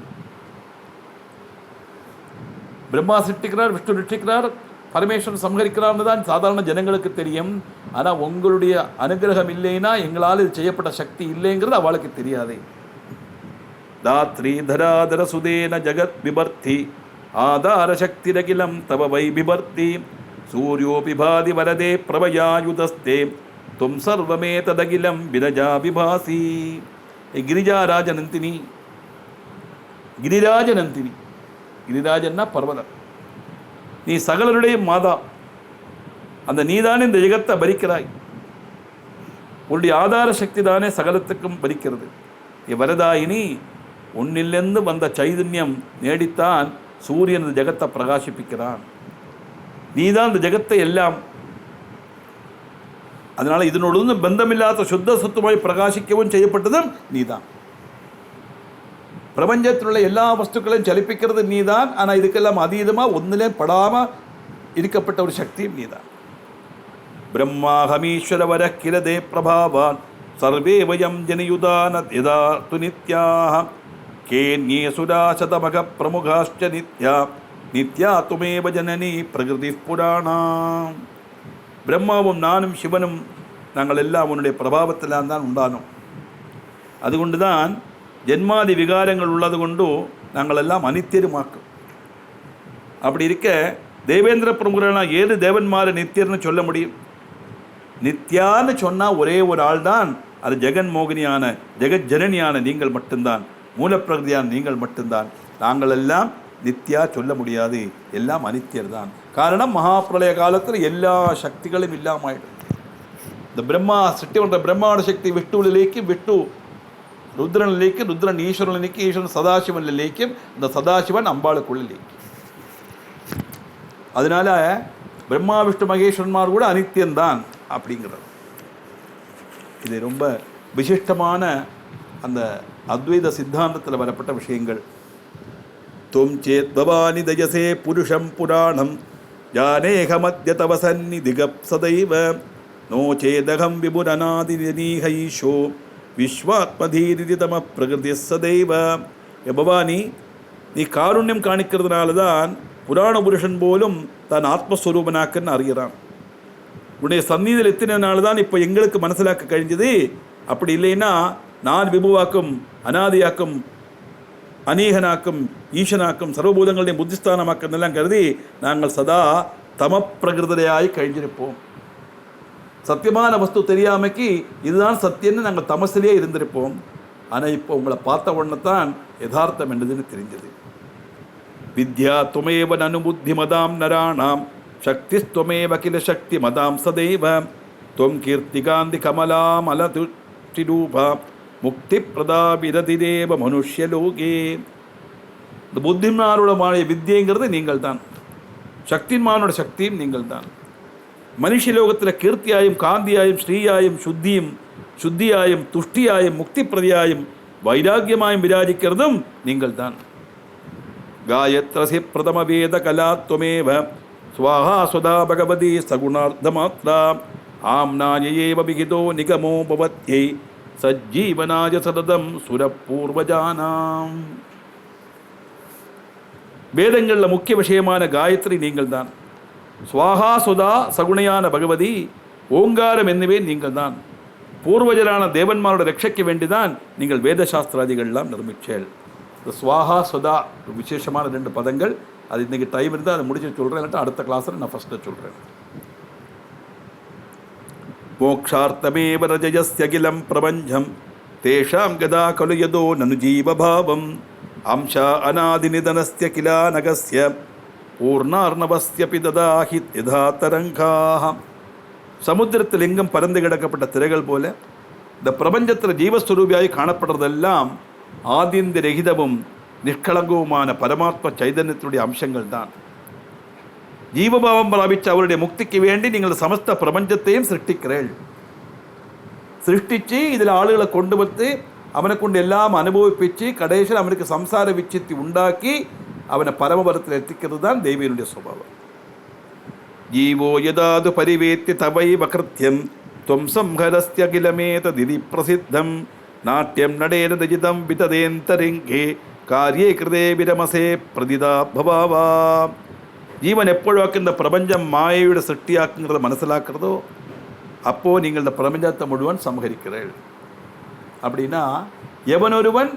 பிரம்மா சிருஷ்டிக்கிறார், விஷ்ணு ரட்சிக்கிறார், பரமேஸ்வரன் சம்ஹரிக்கிறார்னு தான் சாதாரண ஜனங்களுக்கு தெரியும். ஆனால் உங்களுடைய அனுகிரகம் இல்லைன்னா எங்களால் இது செய்யப்பட்ட சக்தி இல்லைங்கிறது அவளுக்கு தெரியாது. தாத்ரி தராதர சுதேன ஜகத் விபர்த்தி ஆதார சக்திரகிலம் தவ வை பிபர்த்தி சூரியோபி பாதி வரதே பிரபயாயுதஸ்தே தும் சர்வமே ததகிலம் விரஜா விபாசி. கிரிஜாராஜனந்தினி, கிரிராஜனந்தினி, கிரிராஜன்னா பர்வதம். நீ சகலருடைய மாதா. அந்த நீதானே இந்த ஜெகத்தை பரிக்கிறாய். உன்னுடைய ஆதார சக்தி தானே சகலத்துக்கும் பரிக்கிறது. வரதாயினி, உன்னிலிருந்து வந்த சைதன்யம் நேடித்தான் சூரியன் இந்த ஜெகத்தை பிரகாசிப்பிக்கிறான். நீதான் இந்த ஜெகத்தை எல்லாம். அதனால இதனோடு பந்தமில்லாத சுத்த சுத்தமாய் பிரகாசிக்கவும் செய்யப்பட்டதும் நீதான். பிரபஞ்சத்தில் உள்ள எல்லா வஸ்துக்களையும் சலிப்பிக்கிறது நீதான். ஆனால் இதுக்கெல்லாம் அதீதமாக ஒன்றிலே படாமல் இருக்கப்பட்ட ஒரு சக்தியும் நீதான். பிரம்மாஹமீஸ்வர வர கிரதே பிரபாவான் சர்வே வயம் ஜனயுதான யதா து நித்யாக கேன்யே சுராசதமக பிரமுகாஷ்ச நித்யா நித்யா துமேவ ஜனனி பிரகிருதி புராணாம். பிரம்மாவும் நானும் சிவனும் நாங்கள் எல்லாம் உன்னுடைய பிரபாவத்தில்தான் தான் உண்டானோம். அதுகொண்டு தான் ஜென்மாதி விகாரங்கள் உள்ளது கொண்டு நாங்கள் எல்லாம் அனித்தியருமாக்கும். அப்படி இருக்க தேவேந்திர பிரமுகனா ஏது தேவன்மார நித்தியர்னு சொல்ல முடியும்? நித்யான்னு சொன்னால் ஒரே ஒரு ஆள் தான். அது ஜெகன்மோகினியான ஜெகஜனனியான நீங்கள் மட்டும்தான், மூலப்பிரகிருதியான நீங்கள் மட்டும்தான். நாங்கள் எல்லாம் நித்யா சொல்ல முடியாது, எல்லாம் அனித்தியர் தான். காரணம், மகாபிரளய காலத்தில் எல்லா சக்திகளும் இல்லாமல் ஆயிடும். இந்த பிரம்மா சிட்டி பண்ற பிரம்மாவோட சக்தி விஷ்ணுவிலேக்கு, விஷ்ணு ருத்ரனிலேக்கு, ருத்ரன் ஈஸ்வரனிலேக்கு, ஈஸ்வரன் சதாசிவனிலேக்கு, இந்த சதாசிவன் அம்பாளுக்குள்ளிலேக்கு. அதனால பிரம்மா விஷ்ணு மகேஸ்வரன்மார் கூட அனித்தியம்தான் அப்படிங்கிறது. இது ரொம்ப விசிஷ்டமான அந்த அத்வைத சித்தாந்தத்தில் வரப்பட்ட விஷயங்கள். தும் சேத் பவானி தயசே புருஷம் புராணம் ஜானேகமத்ய தவ சந்நிதிகப் சதைவ நோ சேதகம் விபுரநாதிநீஹைஷோ விஸ்வாத்மதீரிதம பிரகிருதி சதைவ. பவானி, நீ காருண்யம் காணிக்கிறதுனால தான் புராண புருஷன் போலும் தான் ஆத்மஸ்வரூபனாக்குன்னு அறிகிறான். உன்னுடைய சந்நிதியில் எத்தனை நாள் தான் இப்போ எங்களுக்கு மனசிலாக்க கழிஞ்சது. அப்படி இல்லைன்னா நான் விபுவாக்கும், அனாதியாக்கும், அநீகனாக்கும், ஈசனாக்கும், சர்வபூதங்களுடைய புத்திஸ்தானமாக்கெல்லாம் கருதி நாங்கள் சதா தம பிரகிருதையாய் கழிஞ்சிருப்போம். சத்தியமான வஸ்து தெரியாமைக்கு இதுதான் சத்தியம்னு நாங்கள் தமசிலே இருந்திருப்போம். ஆனால் இப்போ உங்களை பார்த்த உடனே தான் யதார்த்தம் என்றதுன்னு தெரிஞ்சது. வித்யா துமேவ நனுபுத்தி மதாம் நராணாம் சக்தி துமேவ கில சக்தி மதாம் சதைவ துவம் கீர்த்திகாந்தி கமலாம் அலதுரூபா முக்தி பிரதா விரதிதேவ மனுஷ்யலோகே. இந்த புத்திமானோட வித்தியங்கிறது நீங்கள் தான், சக்திமானோட சக்தியும் நீங்கள் தான். மனுஷலோகத்தில் கீர்த்தியாயும் காந்தியாயும் ஸ்ரீயாயும் சுத்தியும் ശുദ്ധിയായും തുഷ്ടിയായും മുക്തിപ്രതിയായും വൈരാഗ്യമായും വിരാജിക്കുന്നതും നിങ്ങൾ താൻ. ഗായത്രസി പ്രഥമവേദ കലാത്വമേവ സ്വാഹാ സ്വദാ ഭഗവതി സഗുണാർദ്ധമാത്ര ആംനായേവ വിഹിതോ നിഗമോ ഭവത്യൈ സജ്ജീവനായ സതതം സുരപൂർവജാനാം. வேதங்களில் முக்கிய விஷயமான காயத்ரி நீங்கள் தான். ஸ்வாஹா சுதா சகுணையான பகவதி ஓங்காரம் என்னவே நீங்கள் தான். பூர்வஜரான தேவன்மாரோட ரட்சைக்கு வேண்டிதான் நீங்கள் வேத சாஸ்திராதிகள்லாம் நிர்மிச்சேள். இந்த ஸ்வாஹா சுதா விசேஷமான 2 பதங்கள். அது இன்றைக்கி டைம் இருந்தால் அதை முடிச்சு சொல்கிறேன், இல்லாட்டா அடுத்த கிளாஸில் நான் ஃபஸ்ட்டு சொல்கிறேன். மோக்ஷார்த்தமேவ ரஜயஸ்யகிலம் பிரபஞ்சம் தேஷாம் கதா கலு யதோ நனு ஜீவபாவம் அம்ச அநாதிநிதனஸ்ய கிலானகஸ்ய பூர்ணார்ணவஸ்யபி ததாஹி யதா தரங்காஹ. சமுத்திரத்தில் எங்கும் பறந்து கிடக்கப்பட்ட திரைகள் போல இந்த பிரபஞ்சத்தில் ஜீவஸ்வரூபியாய் காணப்படுறதெல்லாம் ஆதிந்த ரகிதமும் நிஷ்கலங்கவுமான பரமாத்ம சைதன்யத்தினுடைய அம்சங்கள் தான். ஜீவபாவம் பிராபிச்ச அவருடைய முக்திக்கு வேண்டி நீங்கள் சமஸ்த பிரபஞ்சத்தையும் சிருஷ்டிக்கிறீர்கள். சிருஷ்டிச்சு இதில் ஆளுகளை கொண்டு வந்து அவனை கொண்டு எல்லாம் அனுபவிப்பிச்சு கடைசியில் அவனுக்கு சம்சார விச்சித்தி உண்டாக்கி அவனை பரமபரத்தில் எத்திக்கிறது தான் தெய்வனுடைய சுபாவம். ஜீவோ யதாது பரிவேத்தி தவை வக்ருத்யம் துவம் சம்ஹரஸ்யகிலமேத திதி பிரசித்தம் நாட்டியம் நடேன தஜிதம் விததேந்தரிங்கே காரியே கிருதே விரமசே பிரதிதா பவாவா. ஜீவன் எப்பொழுவாக்கு இந்த பிரபஞ்சம் மாயையோட சிருஷ்டியாக்குங்கிறத மனசிலாக்கிறதோ அப்போது நீங்கள் இந்த பிரபஞ்சத்தை முழுவன் சமகரிக்கிறீர்கள். அப்படின்னா எவனொருவன்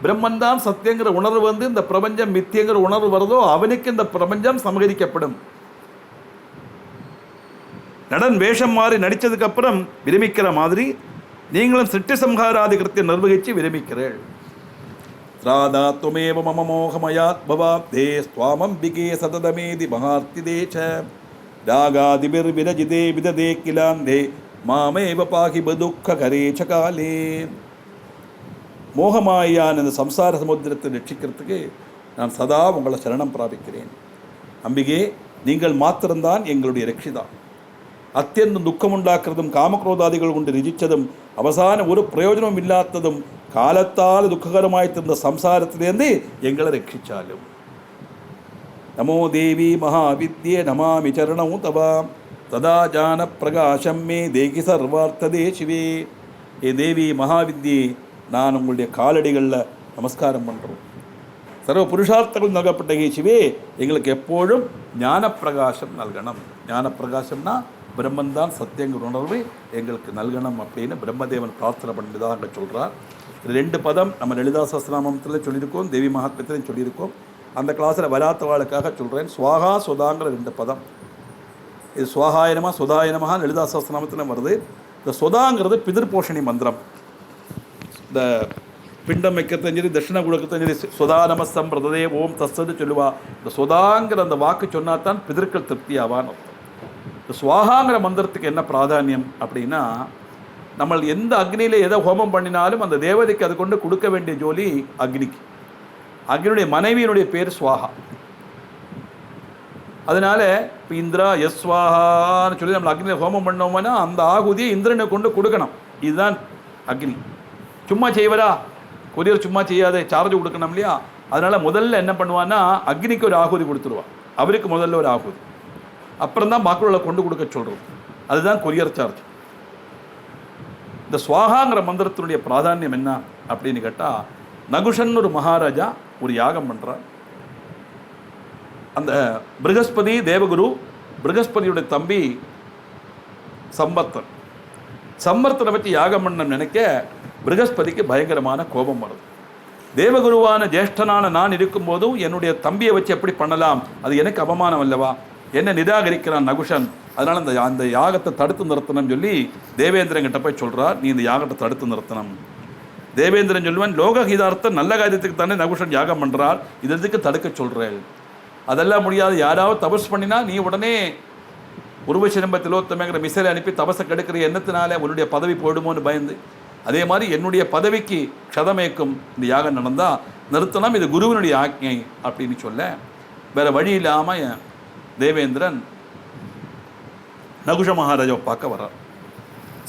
பிரம்மன்தான் சத்தியங்கிற உணர்வு வந்து இந்த பிரபஞ்சம் மித்தியங்கிற உணர்வு வருதோ அவனுக்கு இந்த பிரபஞ்சம் சமகரிக்கப்படும். நடன் வேஷம் மாறி நடித்ததுக்கு அப்புறம் விரமிக்கிற மாதிரி நீங்களும் சிட்டி சம்ஹாராதிகத்தை நிர்வகித்து விரமிக்கிறீர்கள். ராதா துமேவ மம மோகமயாத் பவாப்தே ஸ்வாமம்பிகே சததமேதி மகார்த்திதேச ராகாதிபிர் விரஜிதே விததே கிலாந்தே மாமேவ பாகி பதுக்க கரேச்ச காலே. மோகமாயான இந்த சம்சார சமுத்திரத்தை ரட்சிக்கிறதுக்கு நான் சதா உங்களை சரணம் பிராபிக்கிறேன். அம்பிகே, நீங்கள் மாத்திரம்தான் எங்களுடைய ரட்சிதான். அத்தியந்தம் துக்கம் உண்டாக்குறதும் காமக்ரோதாதிகள் கொண்டு ரிஜிச்சதும் அவசான ஒரு பிரயோஜனமும் இல்லாததும் காலத்தால் துக்ககரமாய்த்திருந்த சம்சாரத்திலேருந்து எங்களை ரட்சிச்சாலும். நமோ தேவி மகாவித்யே நமாமி சரணம் தவா ததா ஜான பிரகாசம் மே தேகி சர்வார்த்ததே சிவே. ஏ தேவி மகாவித்யே, நான் உங்களுடைய காலடிகளில் நமஸ்காரம் பண்ணுறோம். சர்வ புருஷார்த்தங்கள் நல்கப்பட்ட ஏ சிவே, எங்களுக்கு எப்போதும் ஞான பிரகாசம் நல்கணும். ஞான பிரகாசம்னா பிரம்மன்தான் சத்தியங்கிற உணர்வு எங்களுக்கு நல்கணும் அப்படின்னு பிரம்மதேவன் பிரார்த்தனை பண்ணிதான் அங்கே சொல்கிறார். 2 பதம் நம்ம லலிதா சஹஸ்ரநாமத்தில் சொல்லியிருக்கோம், தேவி மகாத்மியத்திலையும் சொல்லியிருக்கோம். அந்த கிளாஸில் வராத்தவாளுக்காக சொல்கிறேன். ஸ்வாகா சுதாங்கிற 2 பதம். இது ஸ்வாகாயனமா சுதாயனமாக லலிதா சஹஸ்ரநாமத்தில் வருது. இந்த சுதாங்கிறது பிதிர் போஷணி மந்திரம். இந்த பிண்டம் வைக்கிறதும் சரி தட்சிண கொடுக்கறதும் சரி சுதா நமஸ்தம் பிரததே ஓம் தஸ்து சொல்லுவா. இந்த சுதாங்கிற அந்த வாக்கு சொன்னால் தான் பிதற்கள் திருப்தி ஆவான்னு அர்த்தம். இந்த ஸ்வாகாங்கிற மந்திரத்துக்கு என்ன பிராதானியம் அப்படின்னா, நம்ம எந்த அக்னியில் எதை ஹோமம் பண்ணினாலும் அந்த தேவதைக்கு அது கொண்டு கொடுக்க வேண்டிய ஜோலி அக்னிக்கு. அக்னியுடைய மனைவியினுடைய பேர் ஸ்வாகா. அதனால இப்போ இந்திரா யஸ்வாகான்னு சொல்லி நம்ம அக்னியில் ஹோமம் பண்ணோம்னா அந்த ஆகுதியை இந்திரனை கொண்டு கொடுக்கணும். இதுதான் அக்னி. சும்மா செய்வரா, கொரியர் சும்மா செய்யாத, சார்ஜ் கொடுக்கணும் இல்லையா? அதனால் முதல்ல என்ன பண்ணுவான்னா அக்னிக்கு ஒரு ஆகுதி கொடுத்துருவான். அவருக்கு முதல்ல ஒரு ஆகுதி, அப்புறம் தான் மக்களோட கொண்டு கொடுக்க சொல்கிறோம். அதுதான் கொரியர் சார்ஜ். இந்த ஸ்வாகாங்கிற மந்திரத்தினுடைய பிராதானியம் என்ன அப்படின்னு கேட்டால், நகுஷன் ஒரு மகாராஜா ஒரு யாகம் பண்ணுறார். அந்த ப்ரகஸ்பதி தேவகுரு, ப்ரகஸ்பதியுடைய தம்பி சம்பர்த்தன். சம்பர்த்தனை பற்றி யாகம் பண்ண நினைக்க ப்ரகஸ்பதிக்கு பயங்கரமான கோபம் வருது. தேவகுருவான ஜேஷ்டனான நான் இருக்கும்போதும் என்னுடைய தம்பியை வச்சு எப்படி பண்ணலாம், அது எனக்கு அவமானம் அல்லவா, என்ன நிராகரிக்கிறான் நகுஷன். அதனால் அந்த யாகத்தை தடுத்து நிறுத்தணும்னு சொல்லி தேவேந்திரன் கிட்ட போய் சொல்கிறார், நீ இந்த யாகத்தை தடுத்து நிறுத்தணும். தேவேந்திரன் சொல்லுவான், லோகஹிதார்த்தம் நல்ல காரியத்துக்கு தானே நகுஷன் யாகம் பண்ணுறார், இதற்கு தடுக்க சொல்கிறேன். அதெல்லாம் முடியாது, யாராவது தபஸ் பண்ணினா நீ உடனே உருவசிரம்ப திலோத்தமங்கிற மிசைலை அனுப்பி தபஸை கெடுக்கிற எண்ணத்தினால உன்னுடைய பதவி போயிடுமோன்னு பயந்து, அதே மாதிரி என்னுடைய பதவிக்கு க்ஷதமேக்கும் இந்த யாகம் நடந்தால் நிறுத்தணும், இது குருவினுடைய ஆக்ஞை அப்படின்னு சொல்ல வேறு வழி இல்லாமல் தேவேந்திரன் நகுஷ மகாராஜாவை பார்க்க வர்றார்.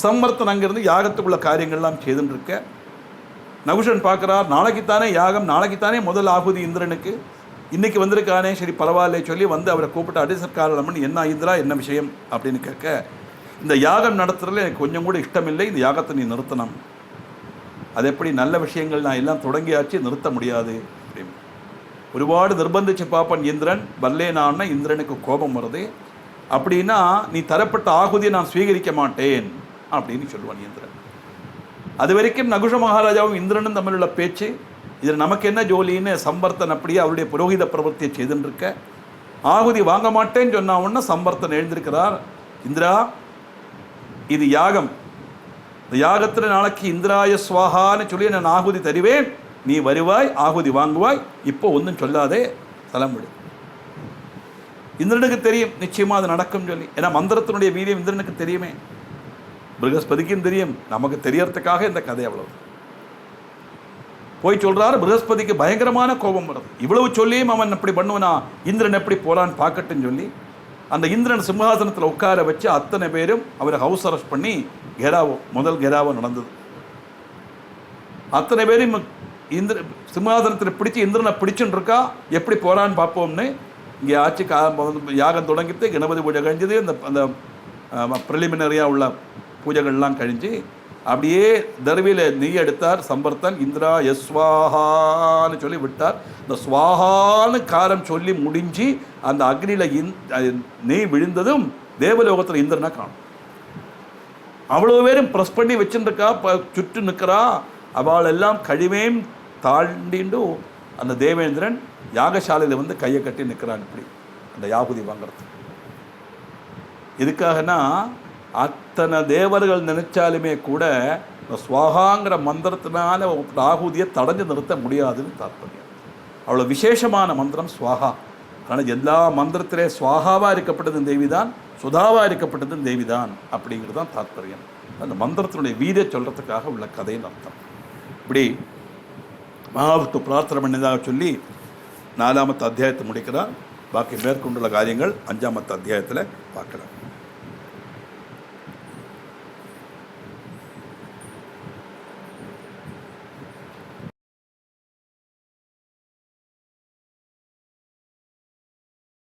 சம்பர்த்தன் அங்கேருந்து யாகத்துக்குள்ள காரியங்கள்லாம் செய்துன்னு இருக்க நகுஷன் பார்க்குறார், நாளைக்குத்தானே யாகம், நாளைக்குத்தானே முதல் ஆகுதி இந்திரனுக்கு, இன்றைக்கி வந்திருக்கானே, சரி பரவாயில்ல சொல்லி வந்து அவரை கூப்பிட்டு அடிசற்காரம் பண்ணி, என்ன இந்திரா என்ன விஷயம் அப்படின்னு கேட்க, இந்த யாகம் நடத்துறதுல எனக்கு கொஞ்சம் கூட இஷ்டமில்லை, இந்த யாகத்தை நீ நிறுத்தணும். அது எப்படி, நல்ல விஷயங்கள் நான் எல்லாம் தொடங்கியாச்சு, நிறுத்த முடியாது அப்படின்னு ஒருபாடு நிர்பந்திச்சு பார்ப்பன் இந்திரன். வல்லேனான்னா இந்திரனுக்கு கோபம் வருது. அப்படின்னா நீ தரப்பட்ட ஆகுதியை நான் ஸ்வீகரிக்க மாட்டேன் அப்படின்னு சொல்லுவான் இந்திரன். அது வரைக்கும் நகுஷ மகாராஜாவும் இந்திரனும் தமிழுள்ள பேச்சு, இதில் நமக்கு என்ன ஜோலின்னு சம்பர்த்தன் அப்படியே அவருடைய புரோகித பிரவர்த்தியை செய்துருக்க, ஆகுதி வாங்க மாட்டேன்னு சொன்ன உடனே சம்பர்த்தன் எழுந்திருக்கிறார். இந்திரா, இது யாகம், இந்த யாகத்தில் நாளைக்கு இந்திராய ஸ்வாகான்னு சொல்லி நான் ஆகுதி தருவேன், நீ வருவாய், ஆகுதி வாங்குவாய், இப்போ ஒன்றும் சொல்லாதே, தலம் விடு. இந்திரனுக்கு தெரியும் நிச்சயமாக அது நடக்கும் சொல்லி, ஏன்னா மந்திரத்தினுடைய வீரியம் இந்திரனுக்கு தெரியுமே, ப்ரகஸ்பதிக்கும் தெரியும், நமக்கு தெரியறதுக்காக இந்த கதை அவ்வளவு. போய் சொல்றாரு, ப்ரகஸ்பதிக்கு பயங்கரமான கோபம் வருது. இவ்வளவு சொல்லியும் அவன் எப்படி பண்ணுவனா, இந்திரன் எப்படி போறான்னு பார்க்கட்டுன்னு சொல்லி அந்த இந்திரன் சிம்ஹாசனத்தில் உட்கார வச்சு அத்தனை பேரும் அவரை ஹவுஸ் அரெஸ்ட் பண்ணி கெராவோ, முதல் கெராவோ நடந்தது. அத்தனை பேரும் இந்திர சிம்ஹாசனத்தில் பிடிச்சி இந்திரனை பிடிச்சுன்னு இருக்கா, எப்படி போறான்னு பார்ப்போம்னு இங்கே ஆட்சி யாகம் தொடங்கிட்டு கணபதி பூஜை கழிஞ்சது, அந்த ப்ரிலிமினரியாக உள்ள பூஜைகள்லாம் கழிஞ்சு அப்படியே தர்வியில் நெய் எடுத்தார் சம்பர்த்தன். இந்திரா யஸ்வாஹான்னு சொல்லி விட்டார். இந்த ஸ்வாஹான்னு காரம் சொல்லி முடிஞ்சு அந்த அக்னியில் நெய் விழுந்ததும் தேவலோகத்தில் இந்திரனை காணும். அவ்வளோ பேரும் ப்ரெஸ் பண்ணி வச்சுருக்கா, சுற்றி நிற்கிறா. அவள் எல்லாம் கழிவையும் தாண்டிண்டு அந்த தேவேந்திரன் யாகசாலையில் வந்து கையை கட்டி நிற்கிறான். இப்படி அந்த யாகுதி வாங்கிறது எதுக்காகனா, அத்தனை தேவர்கள் நினைச்சாலுமே கூட ஸ்வாகாங்கிற மந்திரத்தினால ஆகுதியை தடைஞ்சு நிறுத்த முடியாதுன்னு தாற்பயம். அவ்வளோ விசேஷமான மந்திரம் ஸ்வாகா. ஆனால் எல்லா மந்திரத்திலே ஸ்வாகாவாக இருக்கப்பட்டதும் தேவிதான், சுதாவாக இருக்கப்பட்டதும் தேவிதான் அப்படிங்கிறது தான் தாற்பயம். அந்த மந்திரத்தினுடைய வீரை சொல்கிறதுக்காக உள்ள கதைன்னு அர்த்தம். இப்படி மகாவிஷ்ணு பிரார்த்தனை பண்ணதாக சொல்லி 4ஆம் அத்தியாயத்தை முடிக்கிறார். பாக்கி மேற்கொண்டுள்ள காரியங்கள் 5ஆம் அத்தியாயத்தில் பார்க்கலாம்.